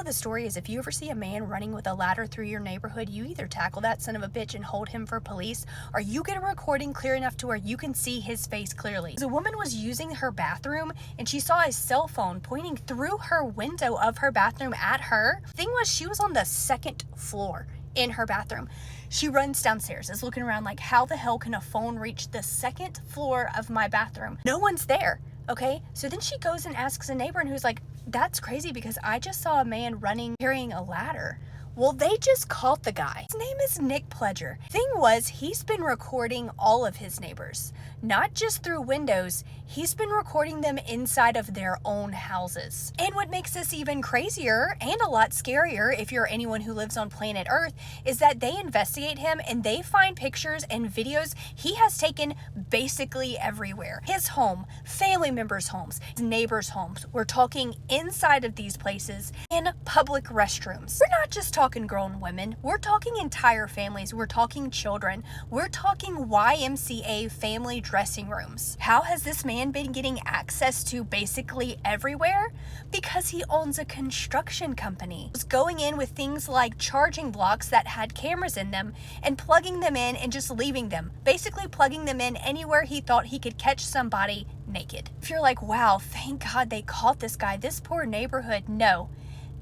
the story is if you ever see a man running with a ladder through your neighborhood, you either tackle that son of a bitch and hold him for police, or you get a recording clear enough to where you can see his face clearly. The woman was using her bathroom and she saw a cell phone pointing through her window of her bathroom at her. Thing was, she was on the second floor in her bathroom. She runs downstairs, is looking around like, how the hell can a phone reach the second floor of my bathroom? No one's there. Okay, so then she goes and asks a neighbor, and who's like, that's crazy because I just saw a man running carrying a ladder. Well, they just caught the guy. His name is Nick Pledger. Thing was, he's been recording all of his neighbors, not just through windows. He's been recording them inside of their own houses. And what makes this even crazier and a lot scarier if you're anyone who lives on planet Earth is that they investigate him and they find pictures and videos he has taken basically everywhere. His home, family members' homes, neighbors' homes. We're talking inside of these places, in public restrooms. We're not just talking grown women. We're talking entire families. We're talking children. We're talking YMCA family dressing rooms. How has this man been getting access to basically everywhere? Because he owns a construction company. He was going in with things like charging blocks that had cameras in them and plugging them in and just leaving them. Basically plugging them in anywhere he thought he could catch somebody naked. If you're like, wow, thank God they caught this guy, this poor neighborhood. No.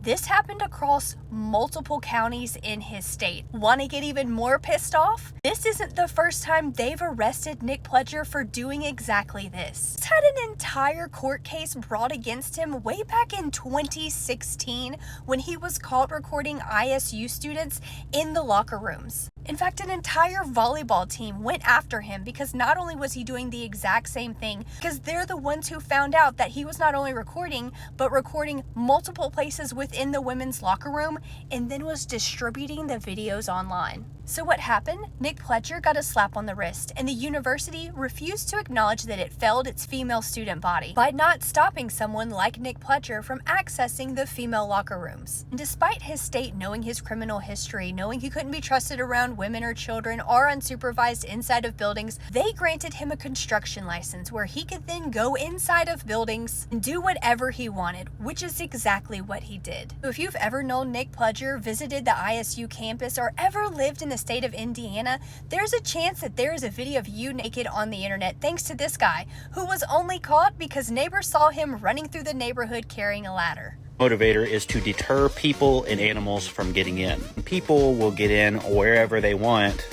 This happened across multiple counties in his state. Want to get even more pissed off? This isn't the first time they've arrested Nick Pledger for doing exactly this. He's had an entire court case brought against him way back in 2016 when he was caught recording ISU students in the locker rooms. In fact, an entire volleyball team went after him because not only was he doing the exact same thing, because they're the ones who found out that he was not only recording, but recording multiple places within the women's locker room and then was distributing the videos online. So what happened? Nick Pledger got a slap on the wrist, and the university refused to acknowledge that it failed its female student body by not stopping someone like Nick Pledger from accessing the female locker rooms. And despite his state knowing his criminal history, knowing he couldn't be trusted around women or children or unsupervised inside of buildings, they granted him a construction license where he could then go inside of buildings and do whatever he wanted, which is exactly what he did. So if you've ever known Nick Pledger, visited the ISU campus, or ever lived in the state of Indiana, there's a chance that there is a video of you naked on the internet thanks to this guy who was only caught because neighbors saw him running through the neighborhood carrying a ladder. Motivator is to deter people and animals from getting in. People will get in wherever they want,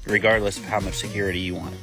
regardless of how much security you want.